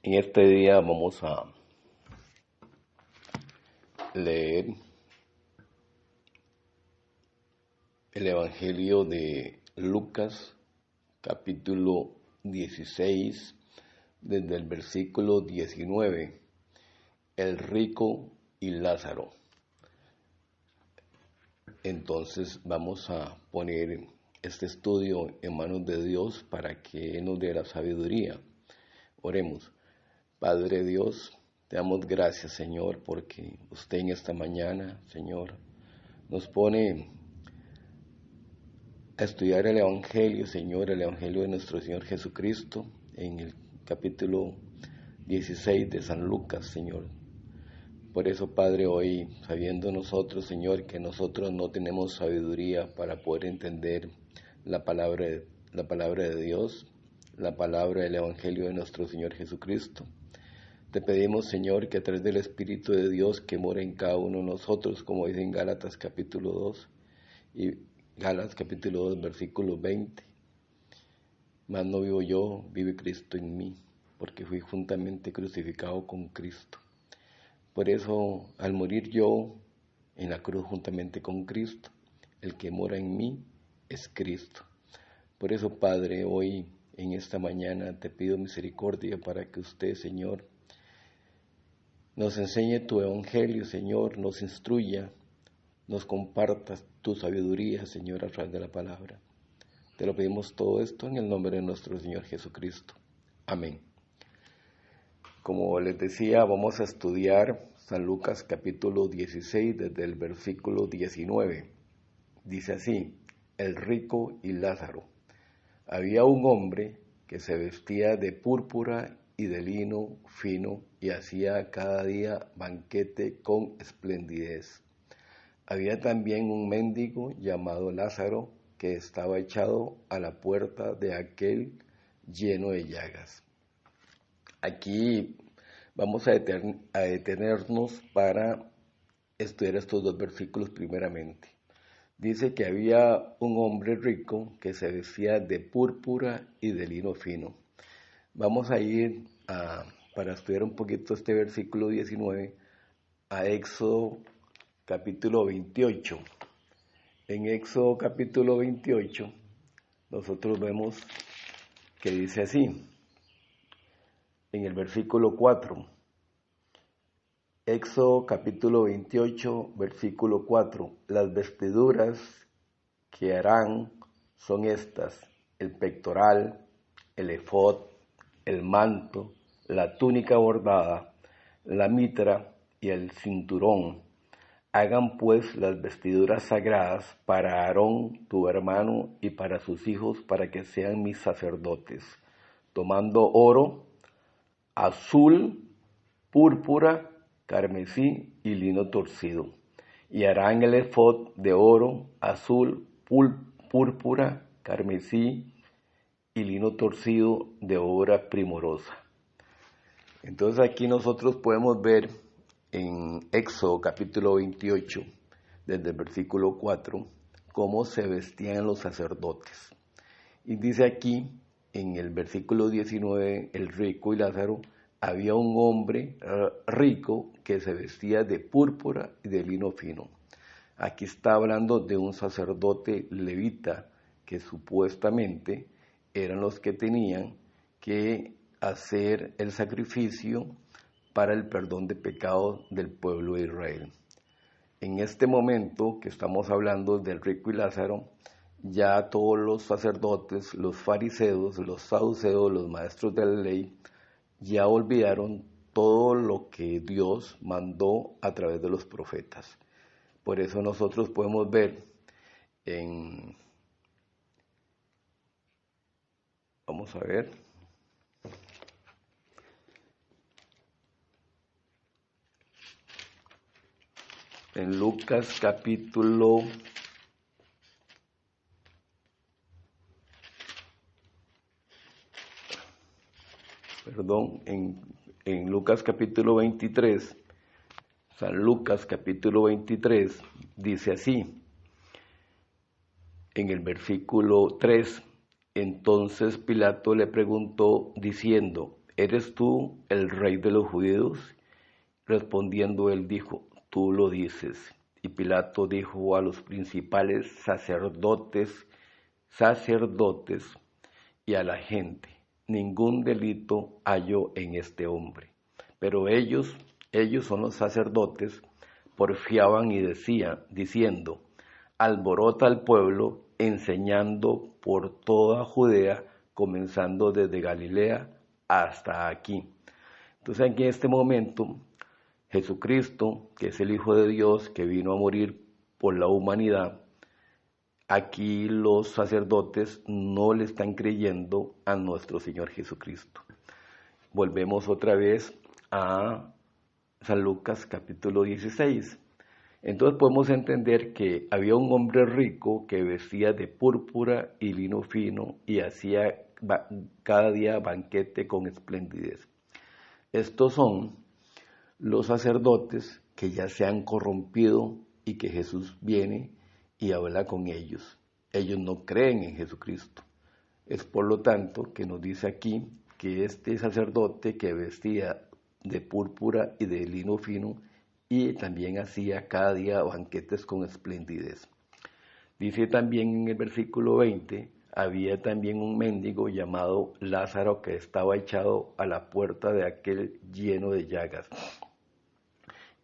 En este día vamos a leer el Evangelio de Lucas, capítulo 16, desde el versículo 19, el rico y Lázaro. Entonces vamos a poner este estudio en manos de Dios para que Él nos dé la sabiduría. Oremos. Padre Dios, te damos gracias, Señor, porque usted en esta mañana, Señor, nos pone a estudiar el Evangelio, Señor, el Evangelio de nuestro Señor Jesucristo, en el capítulo 16 de San Lucas, Señor. Por eso, Padre, hoy, sabiendo nosotros, Señor, que nosotros no tenemos sabiduría para poder entender la palabra de Dios, la palabra del Evangelio de nuestro Señor Jesucristo, te pedimos, Señor, que a través del Espíritu de Dios que mora en cada uno de nosotros, como dice en Gálatas capítulo 2, y Gálatas capítulo 2, versículo 20, mas no vivo yo, vive Cristo en mí, porque fui juntamente crucificado con Cristo. Por eso, al morir yo en la cruz juntamente con Cristo, el que mora en mí es Cristo. Por eso, Padre, hoy en esta mañana te pido misericordia para que usted, Señor, nos enseñe tu evangelio, Señor, nos instruya, nos compartas tu sabiduría, Señor, a través de la palabra. Te lo pedimos todo esto en el nombre de nuestro Señor Jesucristo. Amén. Como les decía, vamos a estudiar San Lucas capítulo 16 desde el versículo 19. Dice así: el rico y Lázaro. Había un hombre que se vestía de púrpura y de lino fino y hacía cada día banquete con esplendidez. Había también un mendigo llamado Lázaro que estaba echado a la puerta de aquel lleno de llagas. Aquí vamos a detenernos para estudiar estos dos versículos primeramente. Dice que había un hombre rico que se vestía de púrpura y de lino fino. Vamos a ir para estudiar un poquito este versículo 19 a Éxodo capítulo 28. En Éxodo capítulo 28 nosotros vemos que dice así, en el versículo 4. Éxodo capítulo 28, versículo 4. Las vestiduras que harán son estas: el pectoral, el efod, el manto, la túnica bordada, la mitra y el cinturón. Hagan pues las vestiduras sagradas para Aarón, tu hermano, y para sus hijos, para que sean mis sacerdotes, tomando oro, azul, púrpura, carmesí y lino torcido. Y harán el efod de oro, azul, púrpura, carmesí y lino torcido de obra primorosa. Entonces aquí nosotros podemos ver en Éxodo capítulo 28, desde el versículo 4, cómo se vestían los sacerdotes. Y dice aquí, en el versículo 19, el rico y Lázaro, había un hombre rico que se vestía de púrpura y de lino fino. Aquí está hablando de un sacerdote levita que supuestamente eran los que tenían que hacer el sacrificio para el perdón de pecados del pueblo de Israel. En este momento que estamos hablando del rico y Lázaro, ya todos los sacerdotes, los fariseos, los saduceos, los maestros de la ley, ya olvidaron todo lo que Dios mandó a través de los profetas. Por eso nosotros podemos ver vamos a ver, en Lucas capítulo en Lucas capítulo 23, San Lucas capítulo 23, dice así, en el versículo 3, entonces Pilato le preguntó diciendo, ¿eres tú el rey de los judíos? Respondiendo él dijo, tú lo dices. Y Pilato dijo a los principales sacerdotes y a la gente, ningún delito halló en este hombre. Pero ellos son los sacerdotes, porfiaban y diciendo, alborota al pueblo, enseñando por toda Judea, comenzando desde Galilea hasta aquí. Entonces aquí en este momento, Jesucristo, que es el Hijo de Dios, que vino a morir por la humanidad, aquí los sacerdotes no le están creyendo a nuestro Señor Jesucristo. Volvemos otra vez a San Lucas capítulo 16. Entonces podemos entender que había un hombre rico que vestía de púrpura y lino fino y hacía cada día banquete con esplendidez. Estos son los sacerdotes que ya se han corrompido y que Jesús viene y habla con ellos. Ellos no creen en Jesucristo. Es por lo tanto que nos dice aquí que este sacerdote que vestía de púrpura y de lino fino y también hacía cada día banquetes con esplendidez. Dice también en el versículo 20, había también un mendigo llamado Lázaro que estaba echado a la puerta de aquel lleno de llagas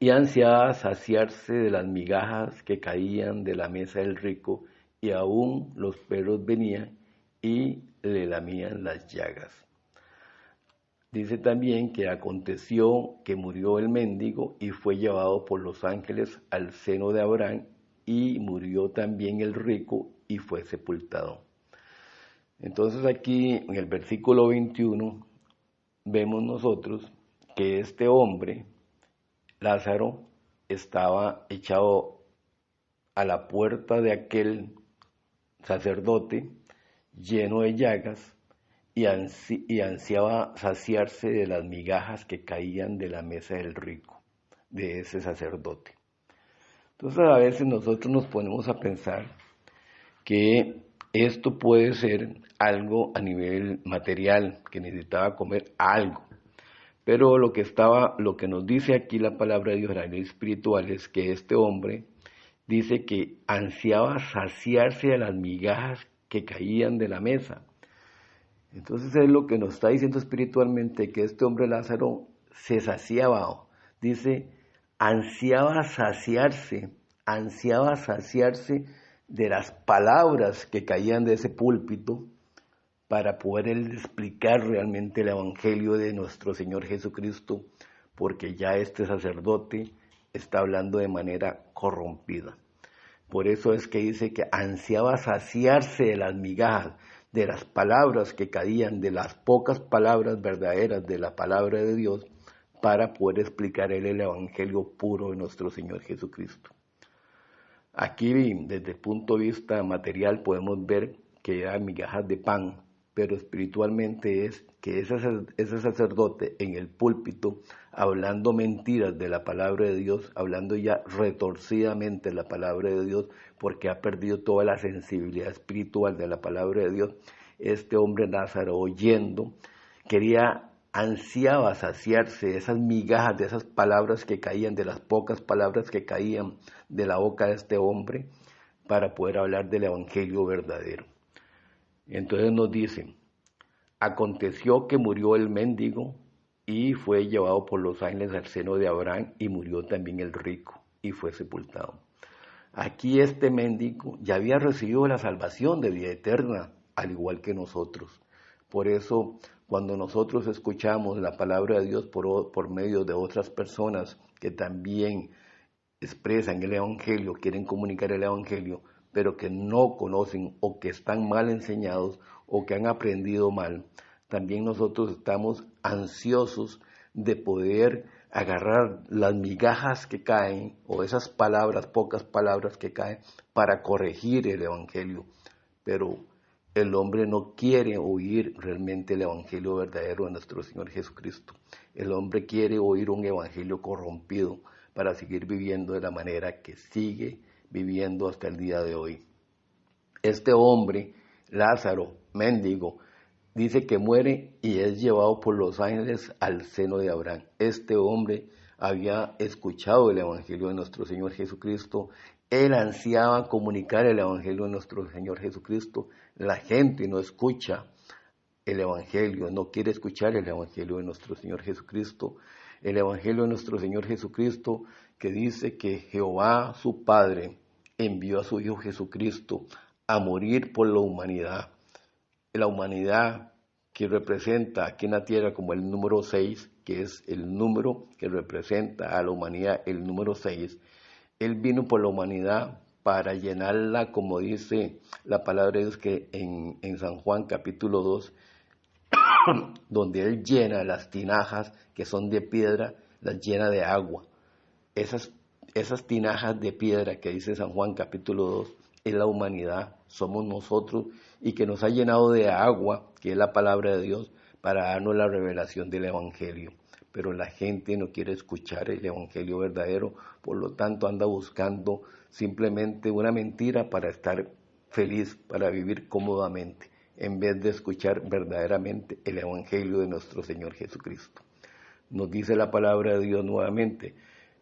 y ansiaba saciarse de las migajas que caían de la mesa del rico, y aún los perros venían y le lamían las llagas. Dice también que aconteció que murió el mendigo y fue llevado por los ángeles al seno de Abraham, y murió también el rico y fue sepultado. Entonces aquí en el versículo 21 vemos nosotros que este hombre, Lázaro, estaba echado a la puerta de aquel sacerdote lleno de llagas y ansiaba saciarse de las migajas que caían de la mesa del rico, de ese sacerdote. Entonces a veces nosotros nos ponemos a pensar que esto puede ser algo a nivel material, que necesitaba comer algo. Pero lo que nos dice aquí la palabra de Dios a nivel espiritual es que este hombre dice que ansiaba saciarse de las migajas que caían de la mesa. Entonces es lo que nos está diciendo espiritualmente, que este hombre Lázaro se saciaba, dice, ansiaba saciarse de las palabras que caían de ese púlpito, para poder él explicar realmente el Evangelio de nuestro Señor Jesucristo, porque ya este sacerdote está hablando de manera corrompida. Por eso es que dice que ansiaba saciarse de las migajas, de las palabras que caían, de las pocas palabras verdaderas de la palabra de Dios, para poder explicar él el Evangelio puro de nuestro Señor Jesucristo. Aquí, desde el punto de vista material, podemos ver que eran migajas de pan, pero espiritualmente es que ese sacerdote en el púlpito, hablando mentiras de la palabra de Dios, hablando ya retorcidamente la palabra de Dios, porque ha perdido toda la sensibilidad espiritual de la palabra de Dios, este hombre Lázaro, oyendo, ansiaba saciarse de esas migajas, de esas palabras que caían, de las pocas palabras que caían de la boca de este hombre, para poder hablar del Evangelio verdadero. Entonces nos dicen, aconteció que murió el mendigo y fue llevado por los ángeles al seno de Abraham, y murió también el rico y fue sepultado. Aquí este mendigo ya había recibido la salvación de vida eterna, al igual que nosotros. Por eso, cuando nosotros escuchamos la palabra de Dios por medio de otras personas que también expresan el Evangelio, quieren comunicar el Evangelio, pero que no conocen o que están mal enseñados o que han aprendido mal, también nosotros estamos ansiosos de poder agarrar las migajas que caen o esas palabras, pocas palabras que caen, para corregir el Evangelio. Pero el hombre no quiere oír realmente el Evangelio verdadero de nuestro Señor Jesucristo. El hombre quiere oír un Evangelio corrompido para seguir viviendo de la manera que sigue viviendo hasta el día de hoy. Este hombre, Lázaro, mendigo, dice que muere y es llevado por los ángeles al seno de Abraham. Este hombre había escuchado el Evangelio de nuestro Señor Jesucristo. Él ansiaba comunicar el Evangelio de nuestro Señor Jesucristo. La gente no escucha el Evangelio, no quiere escuchar el Evangelio de nuestro Señor Jesucristo. El Evangelio de nuestro Señor Jesucristo que dice que Jehová, su Padre, envió a su Hijo Jesucristo a morir por la humanidad. La humanidad que representa aquí en la tierra como el número 6, que es el número que representa a la humanidad, el número 6. Él vino por la humanidad para llenarla, como dice la palabra de Dios que en San Juan capítulo 2, donde Él llena las tinajas que son de piedra, las llena de agua. Esas tinajas de piedra que dice San Juan capítulo 2 es la humanidad, somos nosotros, y que nos ha llenado de agua, que es la palabra de Dios, para darnos la revelación del Evangelio. Pero la gente no quiere escuchar el Evangelio verdadero, por lo tanto anda buscando simplemente una mentira para estar feliz, para vivir cómodamente, en vez de escuchar verdaderamente el Evangelio de nuestro Señor Jesucristo. Nos dice la palabra de Dios nuevamente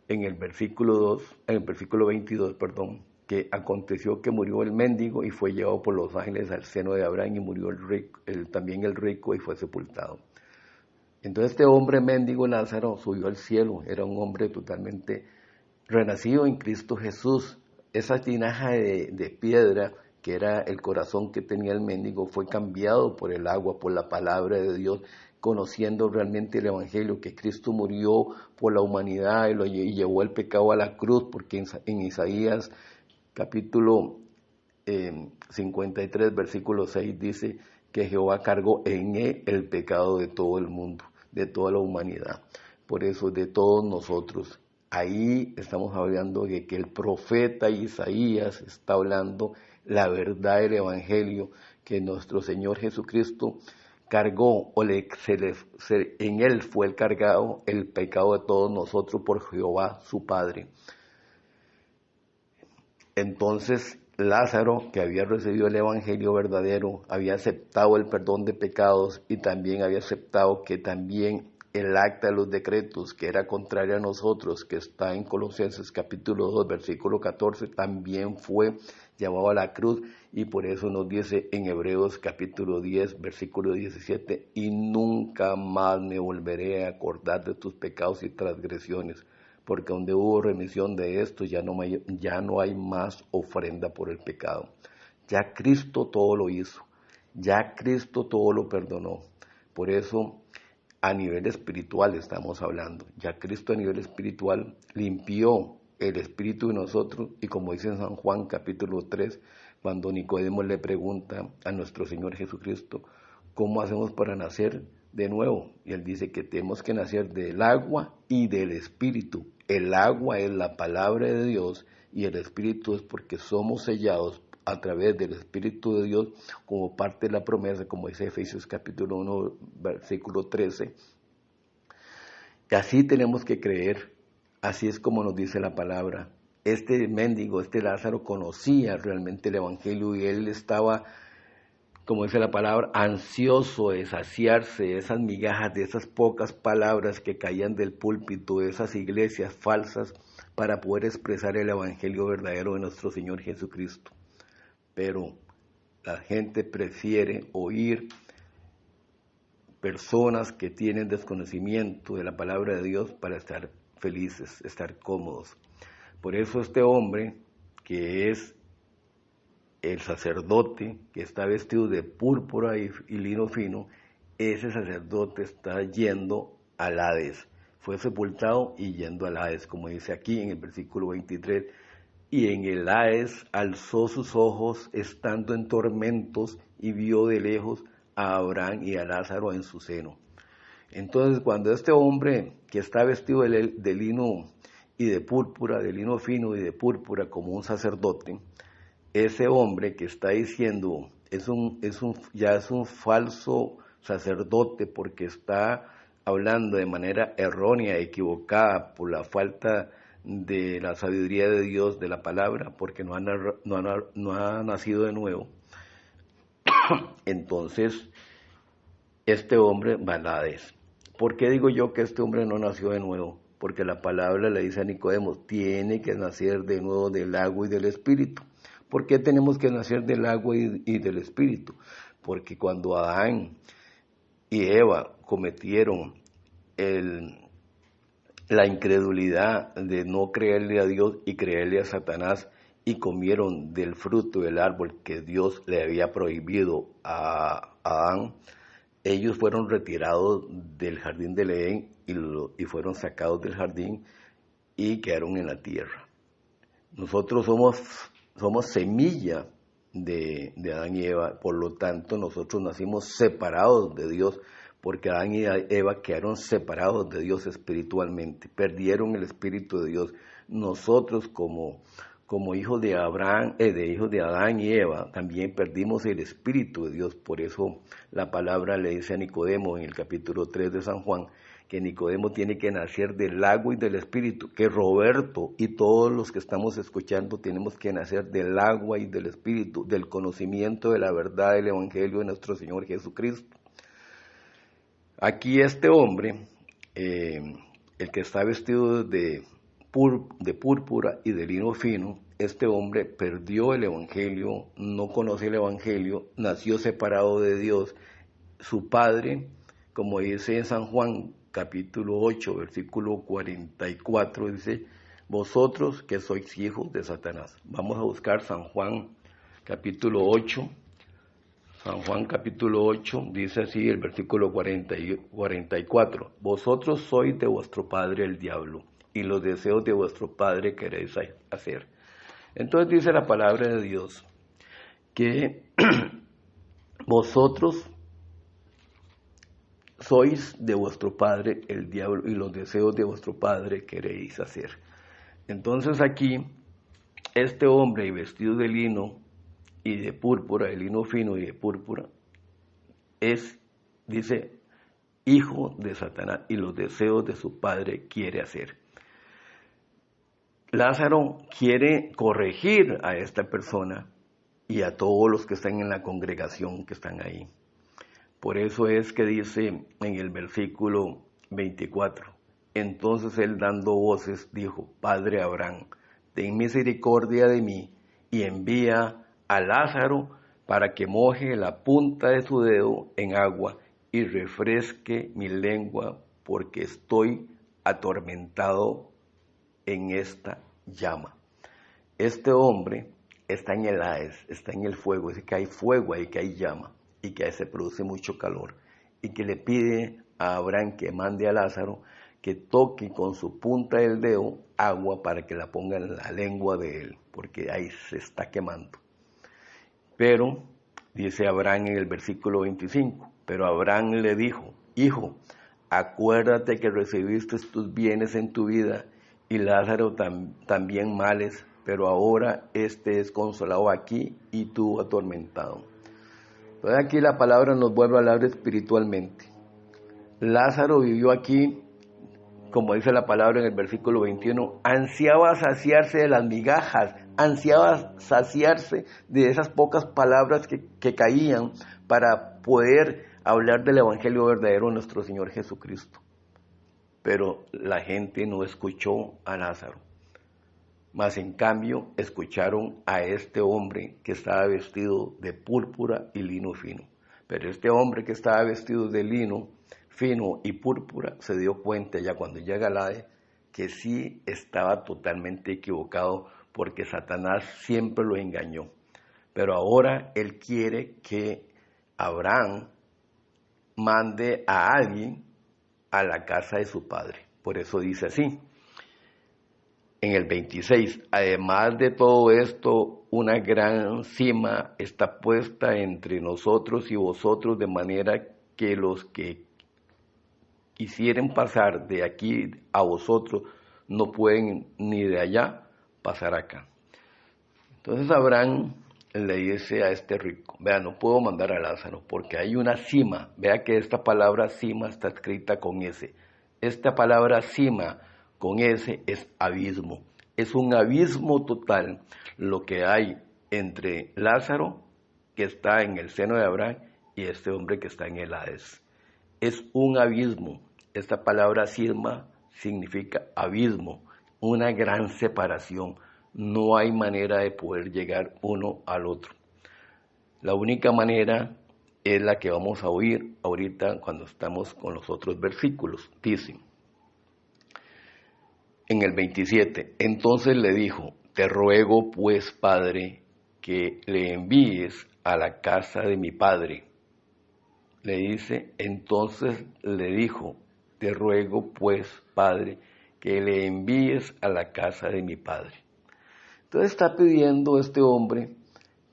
en el versículo 22, que aconteció que murió el mendigo y fue llevado por los ángeles al seno de Abraham, y murió también el rico y fue sepultado. Entonces este hombre mendigo Lázaro subió al cielo, era un hombre totalmente renacido en Cristo Jesús. Esa tinaja de piedra que era el corazón que tenía el mendigo fue cambiado por el agua, por la palabra de Dios, conociendo realmente el Evangelio, que Cristo murió por la humanidad y llevó el pecado a la cruz, porque en Isaías capítulo 53, versículo 6 dice que Jehová cargó en él el pecado de todo el mundo, de toda la humanidad, por eso de todos nosotros. Ahí estamos hablando de que el profeta Isaías está hablando la verdad del Evangelio, que nuestro Señor Jesucristo cargó, en él fue cargado el pecado de todos nosotros por Jehová su Padre. Entonces Lázaro, que había recibido el Evangelio verdadero, había aceptado el perdón de pecados y también había aceptado que también el acta de los decretos, que era contraria a nosotros, que está en Colosenses capítulo 2, versículo 14, también fue llevado a la cruz, y por eso nos dice en Hebreos capítulo 10, versículo 17, y nunca más me volveré a acordar de tus pecados y transgresiones, porque donde hubo remisión de esto ya no hay más ofrenda por el pecado. Ya Cristo todo lo hizo, ya Cristo todo lo perdonó. Por eso a nivel espiritual estamos hablando, ya Cristo a nivel espiritual limpió el espíritu de nosotros, y como dice en San Juan capítulo 3, cuando Nicodemo le pregunta a nuestro Señor Jesucristo, ¿cómo hacemos para nacer de nuevo? Y él dice que tenemos que nacer del agua y del espíritu. El agua es la palabra de Dios y el espíritu es porque somos sellados a través del Espíritu de Dios como parte de la promesa, como dice Efesios capítulo 1, versículo 13. Y así tenemos que creer, así es como nos dice la palabra. Este mendigo, este Lázaro, conocía realmente el Evangelio y él estaba, como dice la palabra, ansioso de saciarse de esas migajas, de esas pocas palabras que caían del púlpito, de esas iglesias falsas, para poder expresar el Evangelio verdadero de nuestro Señor Jesucristo. Pero la gente prefiere oír personas que tienen desconocimiento de la palabra de Dios para estar felices, estar cómodos. Por eso este hombre, que es el sacerdote, que está vestido de púrpura y lino fino, ese sacerdote está yendo al Hades. Fue sepultado y yendo al Hades, como dice aquí en el versículo 23. Y en el Hades alzó sus ojos, estando en tormentos, y vio de lejos a Abraham y a Lázaro en su seno. Entonces, cuando este hombre que está vestido de lino y de púrpura, de lino fino y de púrpura como un sacerdote, ese hombre que está diciendo ya es un falso sacerdote, porque está hablando de manera errónea, equivocada, por la falta de la sabiduría de Dios, de la palabra, porque no ha nacido de nuevo. Entonces este hombre va al Hades. ¿Por qué digo yo que este hombre no nació de nuevo? Porque la palabra le dice a Nicodemo, tiene que nacer de nuevo del agua y del espíritu. ¿Por qué tenemos que nacer del agua y del espíritu? Porque cuando Adán y Eva cometieron la incredulidad de no creerle a Dios y creerle a Satanás y comieron del fruto del árbol que Dios le había prohibido a Adán, ellos fueron retirados del jardín del Edén y fueron sacados del jardín y quedaron en la tierra. Nosotros somos semilla de Adán y Eva, por lo tanto nosotros nacimos separados de Dios, porque Adán y Eva quedaron separados de Dios espiritualmente, perdieron el Espíritu de Dios. Nosotros como hijos de hijos de Adán y Eva, también perdimos el Espíritu de Dios. Por eso la palabra le dice a Nicodemo en el capítulo 3 de San Juan, que Nicodemo tiene que nacer del agua y del Espíritu, que Roberto y todos los que estamos escuchando tenemos que nacer del agua y del Espíritu, del conocimiento de la verdad del Evangelio de nuestro Señor Jesucristo. Aquí este hombre, el que está vestido de púrpura y de lino fino, este hombre perdió el Evangelio, no conoce el Evangelio, nació separado de Dios. Su padre, como dice en San Juan capítulo 8, versículo 44, dice, vosotros que sois hijos de Satanás. Vamos a buscar San Juan capítulo 8. San Juan capítulo 8 dice así el versículo 44, vosotros sois de vuestro padre el diablo, y los deseos de vuestro padre queréis hacer. Entonces dice la palabra de Dios que vosotros sois de vuestro padre el diablo, y los deseos de vuestro padre queréis hacer. Entonces aquí, este hombre vestido de lino y de púrpura, de lino fino y de púrpura, dice, hijo de Satanás, y los deseos de su padre quiere hacer. Lázaro quiere corregir a esta persona y a todos los que están en la congregación que están ahí. Por eso es que dice en el versículo 24, entonces él dando voces dijo, Padre Abraham, ten misericordia de mí y envía a Lázaro para que moje la punta de su dedo en agua y refresque mi lengua, porque estoy atormentado en esta llama. Este hombre está en el Hades, está en el fuego, dice que hay fuego ahí, que hay llama y que se produce mucho calor, y que le pide a Abraham que mande a Lázaro que toque con su punta del dedo agua para que la ponga en la lengua de él, porque ahí se está quemando. Pero, dice Abraham en el versículo 25, pero Abraham le dijo, hijo, acuérdate que recibiste tus bienes en tu vida y Lázaro también males, pero ahora este es consolado aquí y tú atormentado. Entonces aquí la palabra nos vuelve a hablar espiritualmente. Lázaro vivió aquí, como dice la palabra en el versículo 21, ansiaba saciarse de las migajas, ansiaba saciarse de esas pocas palabras que caían para poder hablar del Evangelio verdadero de nuestro Señor Jesucristo. Pero la gente no escuchó a Lázaro, mas en cambio escucharon a este hombre que estaba vestido de púrpura y lino fino. Pero este hombre que estaba vestido de lino fino y púrpura se dio cuenta ya cuando llega al Hades que sí estaba totalmente equivocado, porque Satanás siempre lo engañó. Pero ahora él quiere que Abraham mande a alguien a la casa de su padre. Por eso dice así, en el 26, además de todo esto, una gran cima está puesta entre nosotros y vosotros, de manera que los que quisieren pasar de aquí a vosotros no pueden ni de allá pasar acá. Entonces Abraham le dice a este rico, vea, no puedo mandar a Lázaro porque hay una cima. Vea que esta palabra cima está escrita con S. Esta palabra cima con S es abismo. Es un abismo total lo que hay entre Lázaro, que está en el seno de Abraham, y este hombre que está en el Hades. es un abismo. Esta palabra cisma significa abismo, una gran separación. No hay manera de poder llegar uno al otro. La única manera es la que vamos a oír ahorita cuando estamos con los otros versículos. Dice, en el 27, entonces le dijo, te ruego pues, Padre, que le envíes a la casa de mi padre. Le dice, entonces le dijo, te ruego pues, Padre, que le envíes a la casa de mi padre. Entonces está pidiendo este hombre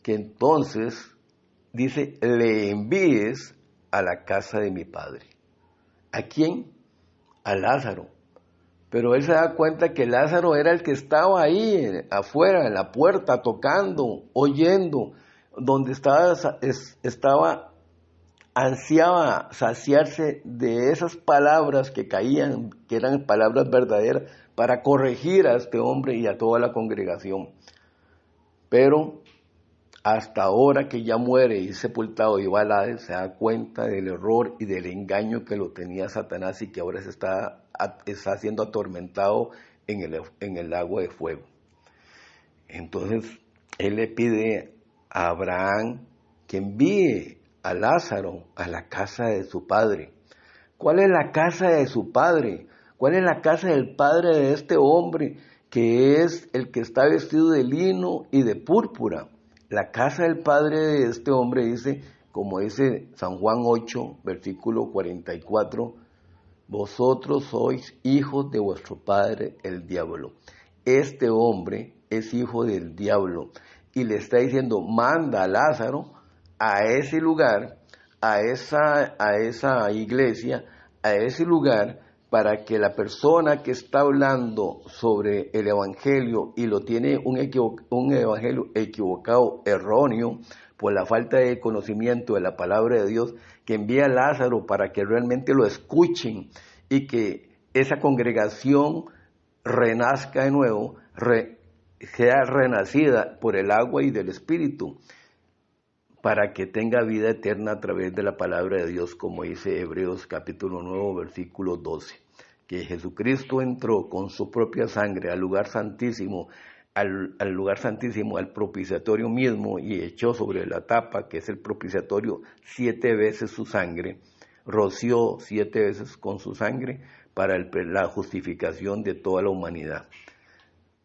que entonces, dice, le envíes a la casa de mi padre. ¿A quién? A Lázaro. Pero él se da cuenta que Lázaro era el que estaba ahí, afuera, en la puerta, tocando, oyendo, donde ansiaba saciarse de esas palabras que caían, que eran palabras verdaderas, para corregir a este hombre y a toda la congregación. Pero hasta ahora que ya muere y es sepultado y va al Hades, se da cuenta del error y del engaño que lo tenía Satanás y que ahora está siendo atormentado en el lago de fuego. Entonces, él le pide a Abraham que envíe a Lázaro a la casa de su padre. ¿Cuál es la casa de su padre? ¿Cuál es la casa del padre de este hombre que es el que está vestido de lino y de púrpura? La casa del padre de este hombre dice, como dice San Juan 8, versículo 44, vosotros sois hijos de vuestro padre el diablo. Este hombre es hijo del diablo y le está diciendo, manda a Lázaro a ese lugar, a esa iglesia, a ese lugar, para que la persona que está hablando sobre el evangelio y lo tiene un evangelio equivocado, erróneo, por la falta de conocimiento de la palabra de Dios, que envíe a Lázaro para que realmente lo escuchen y que esa congregación renazca de nuevo, sea renacida por el agua y del Espíritu, para que tenga vida eterna a través de la palabra de Dios, como dice Hebreos capítulo 9, versículo 12, que Jesucristo entró con su propia sangre al lugar santísimo, al propiciatorio mismo, y echó sobre la tapa, que es el propiciatorio, 7 veces su sangre, roció 7 veces con su sangre para la justificación de toda la humanidad.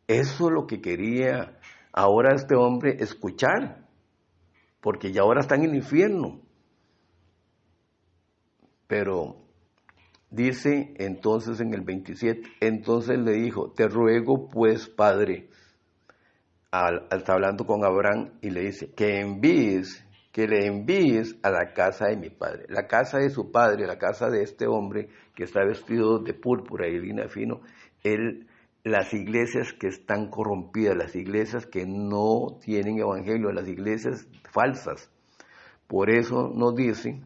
Eso es lo que quería ahora este hombre escuchar, porque ya ahora están en el infierno. Pero dice entonces en el 27, entonces le dijo, te ruego pues, Padre, está hablando con Abraham y le dice, que le envíes a la casa de mi padre. La casa de su padre, la casa de este hombre que está vestido de púrpura y lino fino, las iglesias que están corrompidas, las iglesias que no tienen evangelio, las iglesias falsas. Por eso nos dice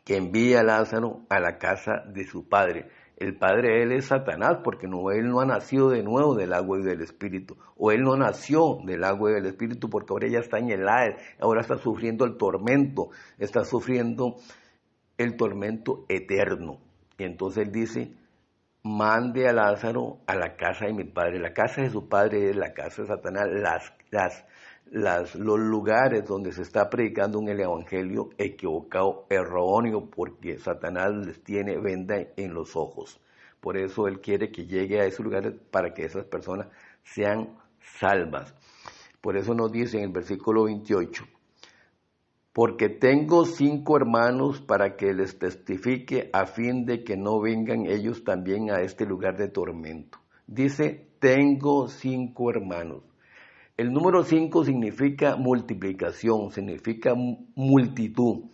que envíe a Lázaro a la casa de su padre. El padre de él es Satanás, porque él no ha nacido de nuevo del agua y del Espíritu, o él no nació del agua y del Espíritu, porque ahora ya está en el Hades, ahora está sufriendo el tormento, está sufriendo el tormento eterno. Y entonces él dice, mande a Lázaro a la casa de mi padre. La casa de su padre es la casa de Satanás, los lugares donde se está predicando el evangelio equivocado, erróneo, porque Satanás les tiene venda en los ojos. Por eso él quiere que llegue a esos lugares para que esas personas sean salvas. Por eso nos dice en el versículo 28, porque tengo 5 hermanos para que les testifique a fin de que no vengan ellos también a este lugar de tormento. Dice, tengo 5 hermanos. El número 5 significa multiplicación, significa multitud.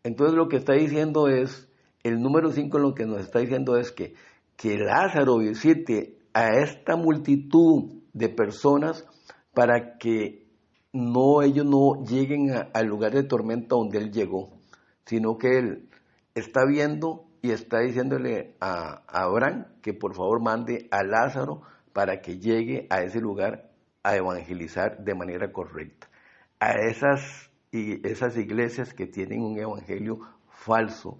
Entonces lo que está diciendo es, el número 5 lo que nos está diciendo es que Lázaro visite a esta multitud de personas para que ellos no lleguen al lugar de tormenta donde él llegó, sino que él está viendo y está diciéndole a Abraham que por favor mande a Lázaro para que llegue a ese lugar a evangelizar de manera correcta. A esas iglesias que tienen un evangelio falso,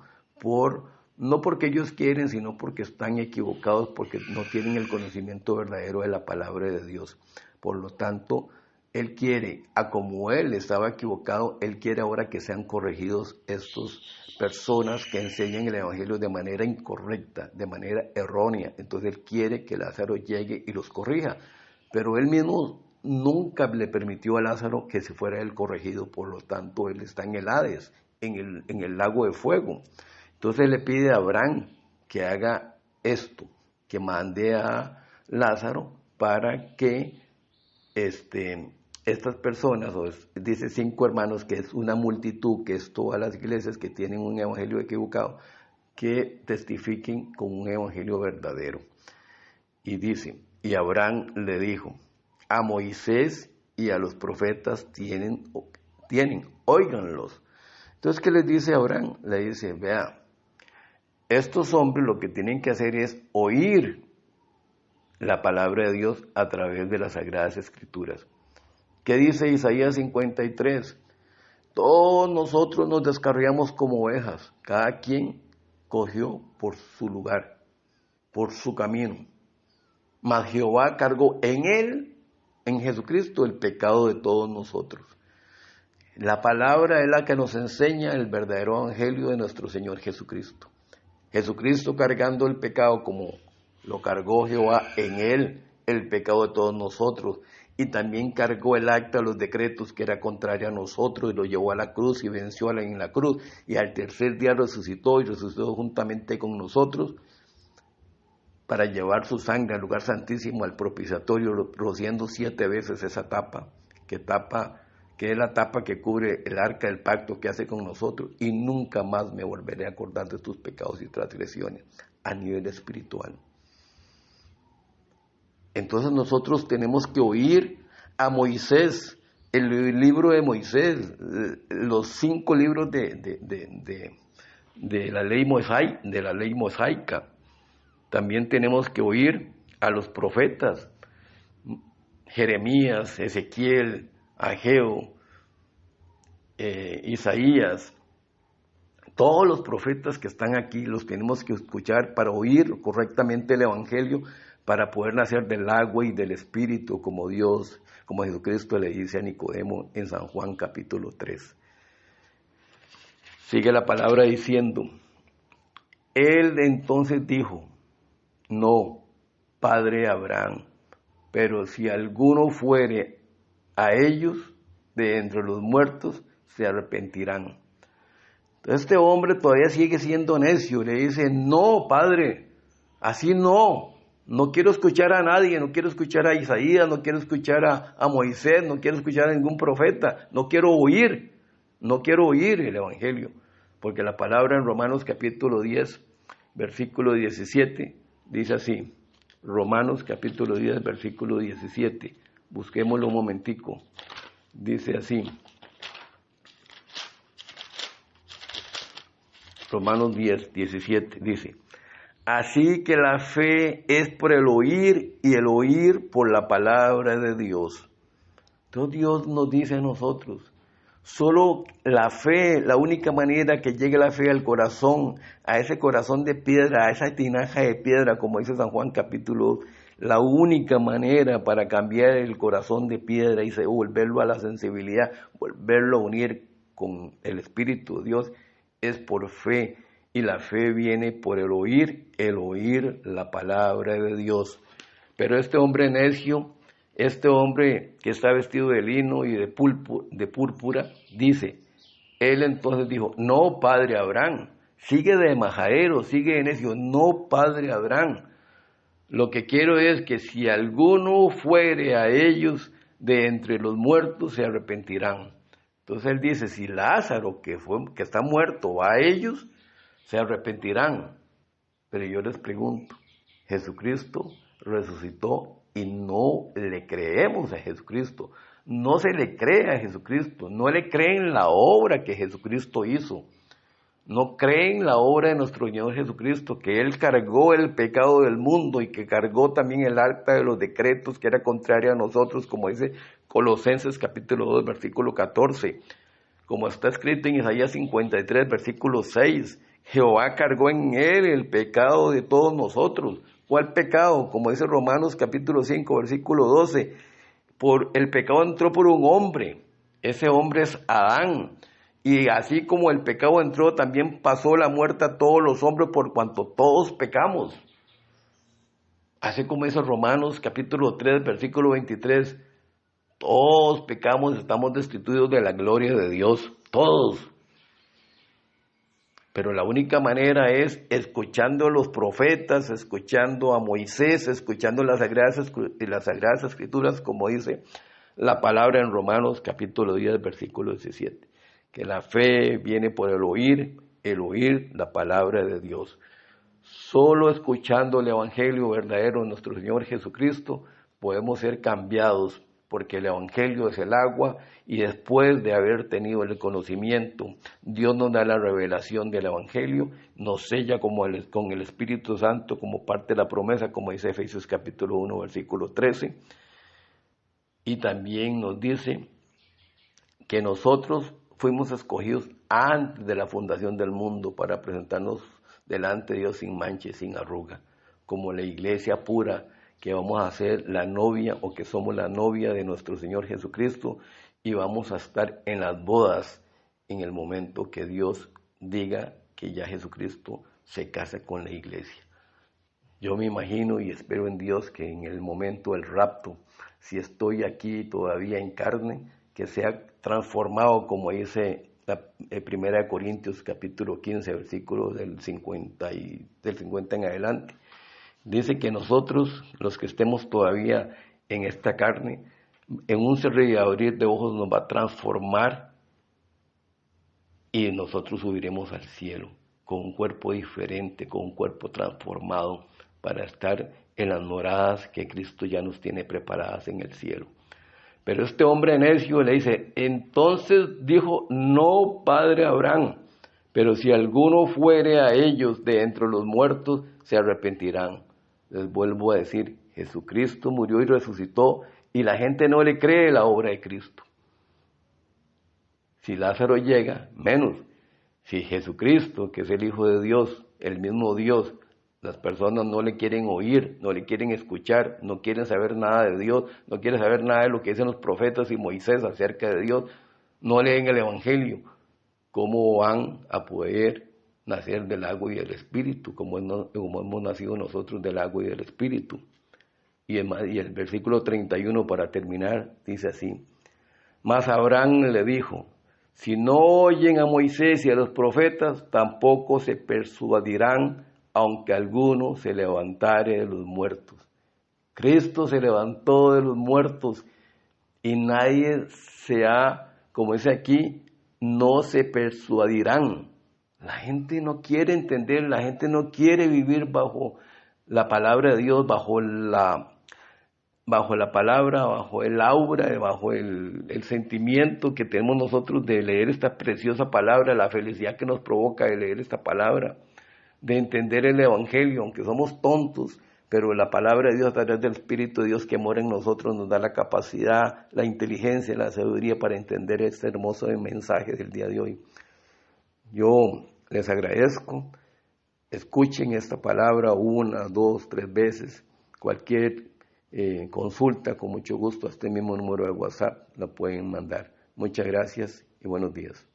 no porque ellos quieren, sino porque están equivocados, porque no tienen el conocimiento verdadero de la palabra de Dios. Por lo tanto, Él quiere, como Él estaba equivocado, Él quiere ahora que sean corregidos estas personas que enseñan el Evangelio de manera incorrecta, de manera errónea. Entonces Él quiere que Lázaro llegue y los corrija, pero Él mismo nunca le permitió a Lázaro que se fuera él corregido. Por lo tanto, Él está en el Hades, en el lago de fuego. Entonces le pide a Abraham que haga esto, que mande a Lázaro para que estas personas, dice 5 hermanos, que es una multitud, que es todas las iglesias que tienen un evangelio equivocado, que testifiquen con un evangelio verdadero. Y dice, y Abraham le dijo, a Moisés y a los profetas tienen, óiganlos. Entonces, ¿qué les dice Abraham? Le dice, vea, estos hombres lo que tienen que hacer es oír la palabra de Dios a través de las Sagradas Escrituras. ¿Qué dice Isaías 53? Todos nosotros nos descarriamos como ovejas, cada quien cogió por su lugar, por su camino. Mas Jehová cargó en él, en Jesucristo, el pecado de todos nosotros. La palabra es la que nos enseña el verdadero evangelio de nuestro Señor Jesucristo. Jesucristo cargando el pecado como lo cargó Jehová en él, el pecado de todos nosotros. Y también cargó el acta de los decretos que era contraria a nosotros y lo llevó a la cruz y venció en la cruz. Y al tercer día resucitó y resucitó juntamente con nosotros para llevar su sangre al lugar santísimo, al propiciatorio, rociando 7 veces esa tapa, que es la tapa que cubre el arca del pacto que hace con nosotros, y nunca más me volveré a acordar de tus pecados y transgresiones a nivel espiritual. Entonces nosotros tenemos que oír a Moisés, el libro de Moisés, los 5 libros de la ley mosaica. También tenemos que oír a los profetas, Jeremías, Ezequiel, Ageo, Isaías. Todos los profetas que están aquí los tenemos que escuchar para oír correctamente el Evangelio, para poder nacer del agua y del Espíritu como Dios, como Jesucristo le dice a Nicodemo en San Juan capítulo 3. Sigue la palabra diciendo, él entonces dijo, no, padre Abraham, pero si alguno fuere a ellos de entre los muertos, se arrepentirán. Entonces este hombre todavía sigue siendo necio, le dice, no, padre, así no quiero escuchar a nadie, no quiero escuchar a Isaías, no quiero escuchar a Moisés, no quiero escuchar a ningún profeta, no quiero oír el Evangelio, porque la palabra en Romanos capítulo 10, versículo 17, dice así, Romanos capítulo 10, versículo 17, busquémoslo un momentico, dice así, Romanos 10, 17, dice, así que la fe es por el oír y el oír por la palabra de Dios. Entonces Dios nos dice a nosotros, solo la fe, la única manera que llegue la fe al corazón, a ese corazón de piedra, a esa tinaja de piedra, como dice San Juan capítulo 2, la única manera para cambiar el corazón de piedra y volverlo a la sensibilidad, volverlo a unir con el Espíritu de Dios, es por fe. Y la fe viene por el oír la palabra de Dios. Pero este hombre necio, este hombre que está vestido de lino y de púrpura, dice, él entonces dijo, no, padre Abraham, sigue de majadero, sigue de necio, no, padre Abraham. Lo que quiero es que si alguno fuere a ellos de entre los muertos, se arrepentirán. Entonces él dice, si Lázaro, que está muerto, va a ellos, se arrepentirán. Pero yo les pregunto, Jesucristo resucitó y no le creemos a Jesucristo. No se le cree a Jesucristo, no le creen la obra que Jesucristo hizo. No creen la obra de nuestro Señor Jesucristo, que Él cargó el pecado del mundo y que cargó también el acta de los decretos que era contraria a nosotros, como dice Colosenses capítulo 2, versículo 14. Como está escrito en Isaías 53, versículo 6, Jehová cargó en él el pecado de todos nosotros. ¿Cuál pecado? Como dice Romanos capítulo 5, versículo 12. El pecado entró por un hombre. Ese hombre es Adán. Y así como el pecado entró, también pasó la muerte a todos los hombres por cuanto todos pecamos. Así como dice Romanos capítulo 3, versículo 23. Todos pecamos, estamos destituidos de la gloria de Dios. Todos. Pero la única manera es escuchando a los profetas, escuchando a Moisés, escuchando las Sagradas Escrituras, como dice la palabra en Romanos capítulo 10, versículo 17. Que la fe viene por el oír la palabra de Dios. Solo escuchando el Evangelio verdadero de nuestro Señor Jesucristo podemos ser cambiados, porque el Evangelio es el agua y después de haber tenido el conocimiento, Dios nos da la revelación del Evangelio, nos sella con el Espíritu Santo como parte de la promesa, como dice Efesios capítulo 1, versículo 13, y también nos dice que nosotros fuimos escogidos antes de la fundación del mundo para presentarnos delante de Dios sin mancha y sin arruga, como la iglesia pura, que vamos a ser la novia o que somos la novia de nuestro Señor Jesucristo y vamos a estar en las bodas en el momento que Dios diga que ya Jesucristo se casa con la iglesia. Yo me imagino y espero en Dios que en el momento del rapto, si estoy aquí todavía en carne, que sea transformado como dice la 1 Corintios capítulo 15, versículo del 50 en adelante. Dice que nosotros, los que estemos todavía en esta carne, en un cerrar y abrir de ojos nos va a transformar y nosotros subiremos al cielo con un cuerpo diferente, con un cuerpo transformado para estar en las moradas que Cristo ya nos tiene preparadas en el cielo. Pero este hombre necio le dice, entonces dijo, no, padre Abraham, pero si alguno fuere a ellos de entre los muertos, se arrepentirán. Les vuelvo a decir, Jesucristo murió y resucitó y la gente no le cree la obra de Cristo. Si Lázaro llega, menos. Si Jesucristo, que es el Hijo de Dios, el mismo Dios, las personas no le quieren oír, no le quieren escuchar, no quieren saber nada de Dios, no quieren saber nada de lo que dicen los profetas y Moisés acerca de Dios, no leen el Evangelio, ¿cómo van a poder nacer del agua y del Espíritu, como hemos nacido nosotros del agua y del Espíritu? Y el versículo 31 para terminar dice así, mas Abraham le dijo, si no oyen a Moisés y a los profetas, tampoco se persuadirán, aunque alguno se levantare de los muertos. Cristo se levantó de los muertos y nadie como dice aquí, no se persuadirán. La gente no quiere entender, la gente no quiere vivir bajo la palabra de Dios, bajo la palabra, bajo el aura, bajo el sentimiento que tenemos nosotros de leer esta preciosa palabra, la felicidad que nos provoca de leer esta palabra, de entender el Evangelio, aunque somos tontos, pero la palabra de Dios a través del Espíritu de Dios que mora en nosotros nos da la capacidad, la inteligencia, la sabiduría para entender este hermoso mensaje del día de hoy. Yo les agradezco, escuchen esta palabra 1, 2, 3 veces, cualquier consulta, con mucho gusto, a este mismo número de WhatsApp la pueden mandar. Muchas gracias y buenos días.